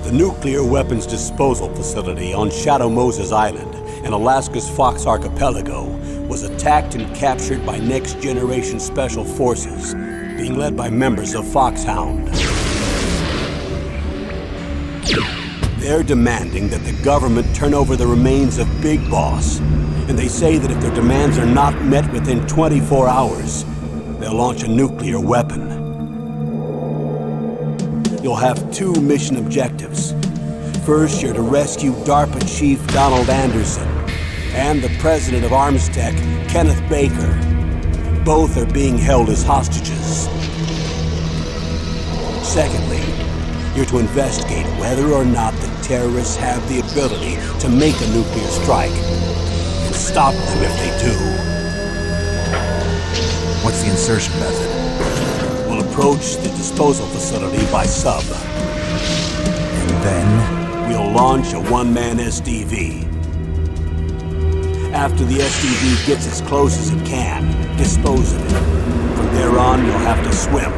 The nuclear weapons disposal facility on Shadow Moses Island in Alaska's Fox Archipelago was attacked and captured by next-generation special forces, being led by members of Foxhound. They're demanding that the government turn over the remains of Big Boss, and they say that if their demands are not met within 24 hours, they'll launch a nuclear weapon. You'll have two mission objectives. First, you're to rescue DARPA Chief Donald Anderson and the president of Armstech, Kenneth Baker. Both are being held as hostages. Secondly, you're to investigate whether or not the terrorists have the ability to make a nuclear strike and stop them if they do. What's the insertion method? We'll approach the disposal facility by sub. And then? We'll launch a one-man SDV. After the SDV gets as close as it can, dispose of it. From there on, you'll have to swim.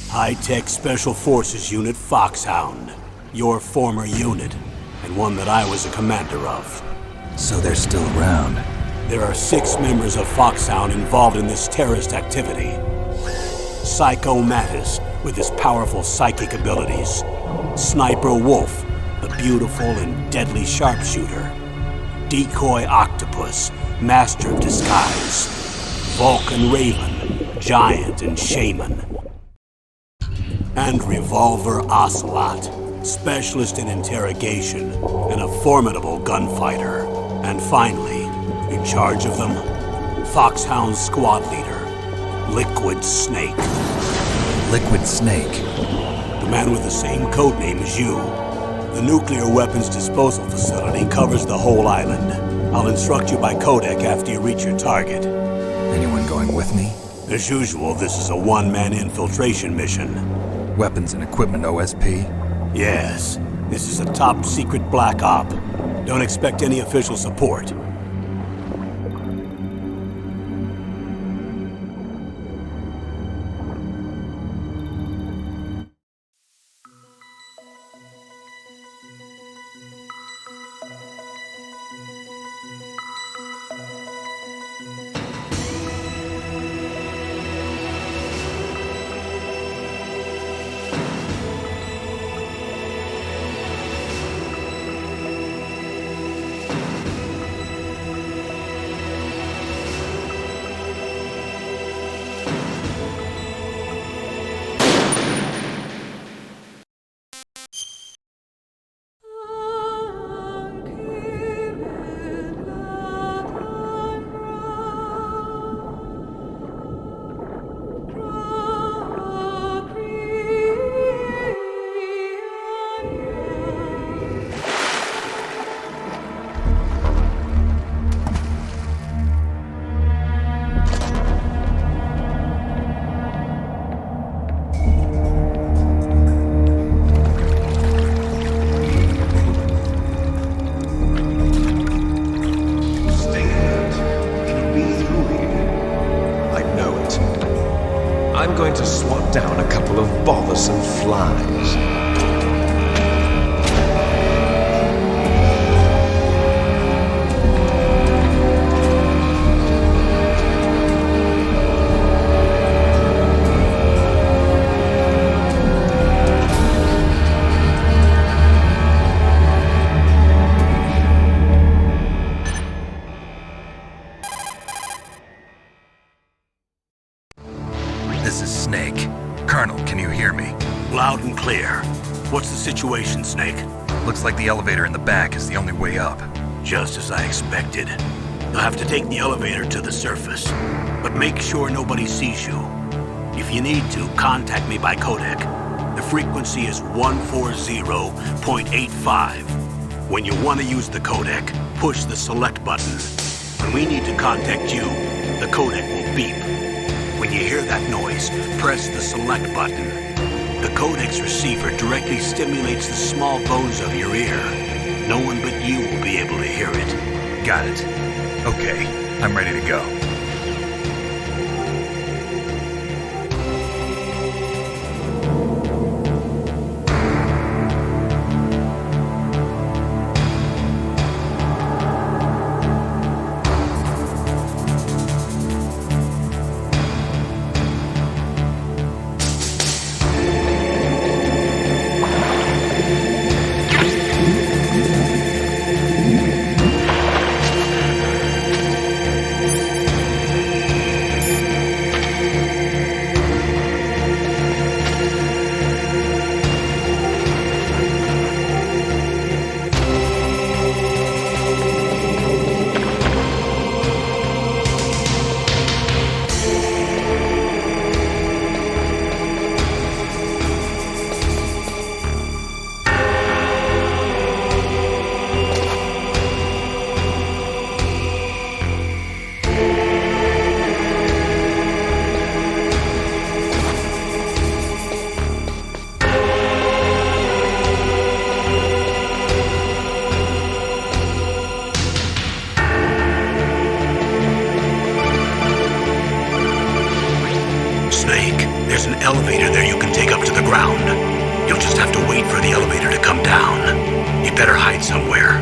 High-Tech Special Forces Unit Foxhound. Your former unit, and one that I was a commander of. So they're still around. There are 6 members of Foxhound involved in this terrorist activity. Psycho Mattis, with his powerful psychic abilities. Sniper Wolf, the beautiful and deadly sharpshooter. Decoy Octopus, master of disguise. Vulcan Raven, giant and shaman. And Revolver Ocelot, specialist in interrogation and a formidable gunfighter. And finally, in charge of them, Foxhound squad leader, Liquid Snake. Liquid Snake? The man with the same codename as you. The nuclear weapons disposal facility covers the whole island. I'll instruct you by codec after you reach your target. Anyone going with me? As usual, this is a one-man infiltration mission. Weapons and equipment OSP? Yes. This is a top-secret black op. Don't expect any official support. I'm going to swat down a couple of bothersome flies. This is Snake. Colonel, can you hear me? Loud and clear. What's the situation, Snake? Looks like the elevator in the back is the only way up. Just as I expected. You'll have to take the elevator to the surface, but make sure nobody sees you. If you need to, contact me by codec. The frequency is 140.85. When you want to use the codec, push the select button. When we need to contact you, the codec will beep. When you hear that noise, press the select button. The codec's receiver directly stimulates the small bones of your ear. No one but you will be able to hear it. Got it. Okay, I'm ready to go. There's an elevator there you can take up to the ground. You'll just have to wait for the elevator to come down. You'd better hide somewhere.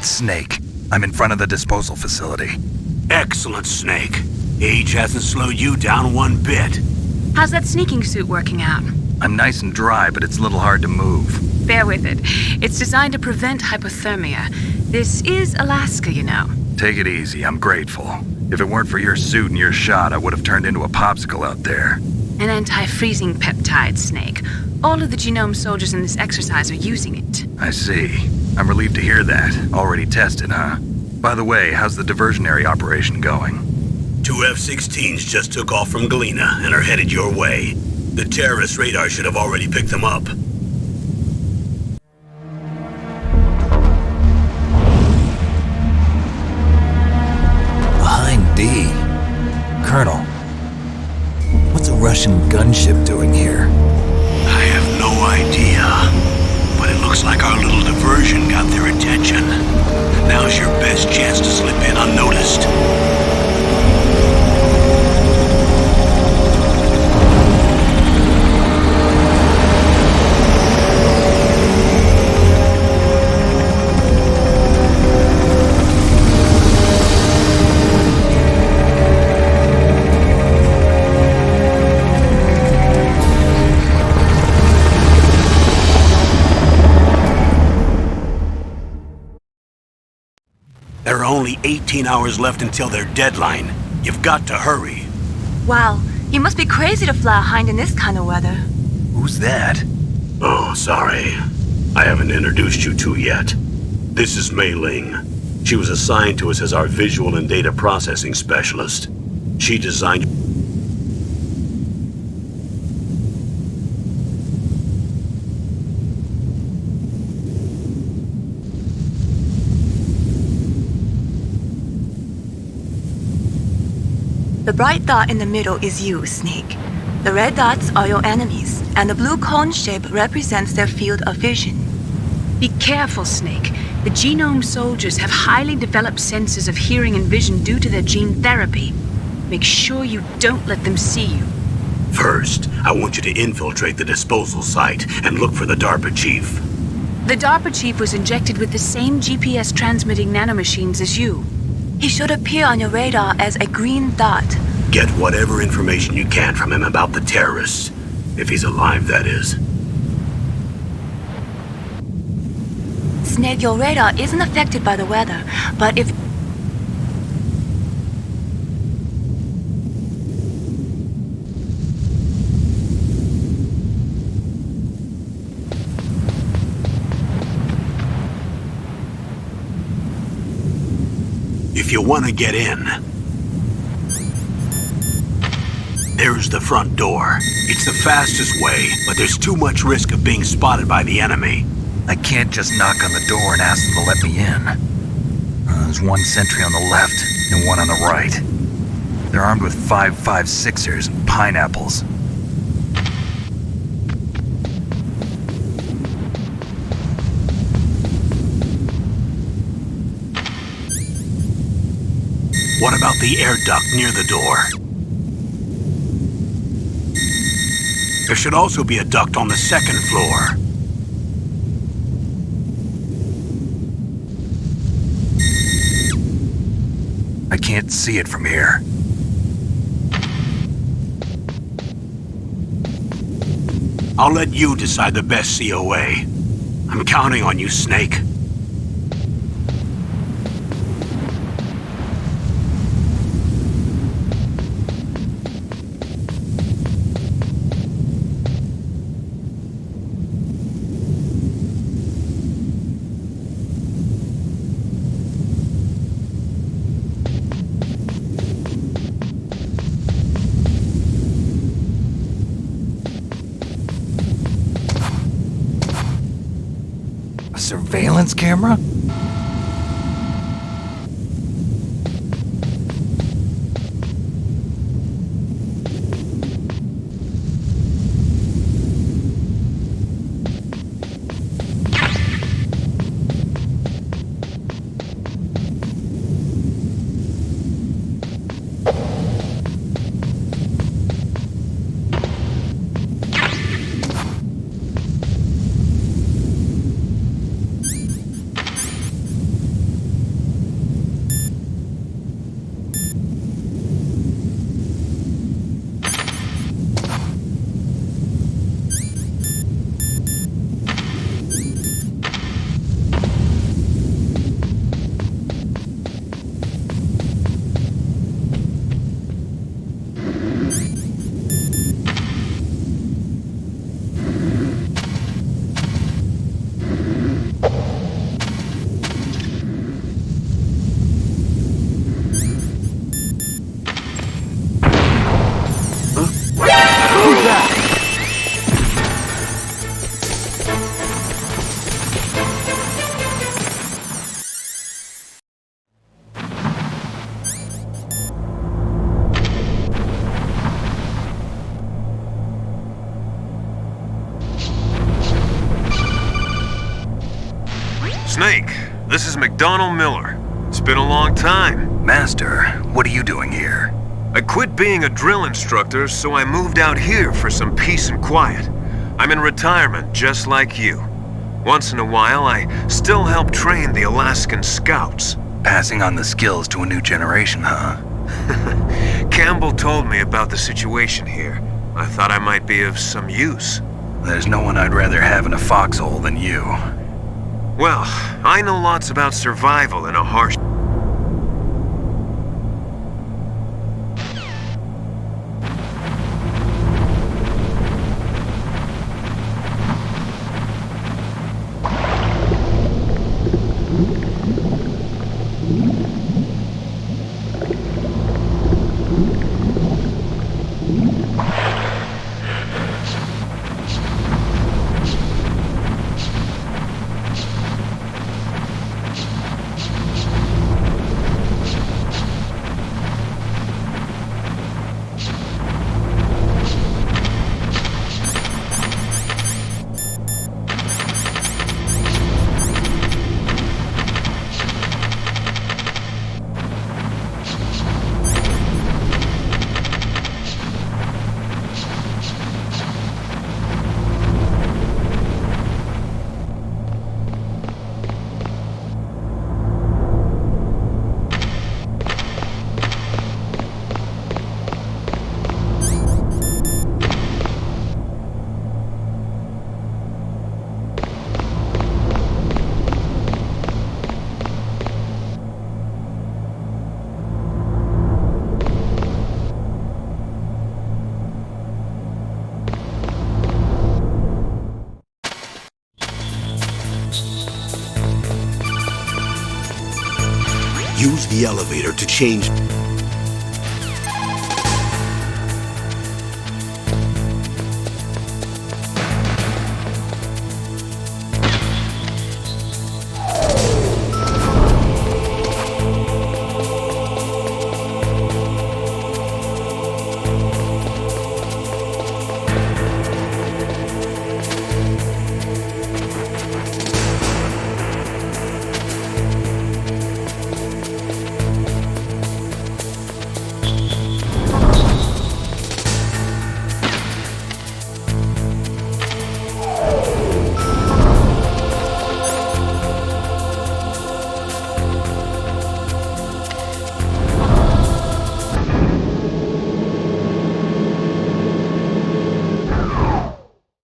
It's Snake. I'm in front of the disposal facility. Excellent, Snake. Age hasn't slowed you down one bit. How's that sneaking suit working out? I'm nice and dry, but it's a little hard to move. Bear with it. It's designed to prevent hypothermia. This is Alaska, you know. Take it easy, I'm grateful. If it weren't for your suit and your shot, I would have turned into a popsicle out there. An anti-freezing peptide, Snake. All of the genome soldiers in this exercise are using it. I see. I'm relieved to hear that. Already tested, huh? By the way, how's the diversionary operation going? 2 F-16s just took off from Galena and are headed your way. The terrorist radar should have already picked them up. Behind D. Colonel, what's a Russian gunship doing here? I have no idea, but it looks like our little diversion got their attention. Now's your best chance to slip in unnoticed. There are only 18 hours left until their deadline. You've got to hurry. Wow, you must be crazy to fly a hind in this kind of weather. Who's that? Oh, sorry. I haven't introduced you to yet. This is Mei Ling. She was assigned to us as our visual and data processing specialist. She designed... The bright dot in the middle is you, Snake. The red dots are your enemies, and the blue cone shape represents their field of vision. Be careful, Snake. The genome soldiers have highly developed senses of hearing and vision due to their gene therapy. Make sure you don't let them see you. First, I want you to infiltrate the disposal site and look for the DARPA chief. The DARPA chief was injected with the same GPS transmitting nanomachines as you. He should appear on your radar as a green dot. Get whatever information you can from him about the terrorists. If he's alive, that is. Snake, your radar isn't affected by the weather, but if... If you want to get in, there's the front door. It's the fastest way, but there's too much risk of being spotted by the enemy. I can't just knock on the door and ask them to let me in. There's one sentry on the left and one on the right. They're armed with 5.56ers and pineapples. What about the air duct near the door? There should also be a duct on the second floor. I can't see it from here. I'll let you decide the best COA. I'm counting on you, Snake. A surveillance camera? this is McDonald Miller. It's been a long time. Master, what are you doing here? I quit being a drill instructor, so I moved out here for some peace and quiet. I'm in retirement, just like you. Once in a while, I still help train the Alaskan Scouts. Passing on the skills to a new generation, huh? Campbell told me about the situation here. I thought I might be of some use. There's no one I'd rather have in a foxhole than you. Well, I know lots about survival in a harsh... Use the elevator to change...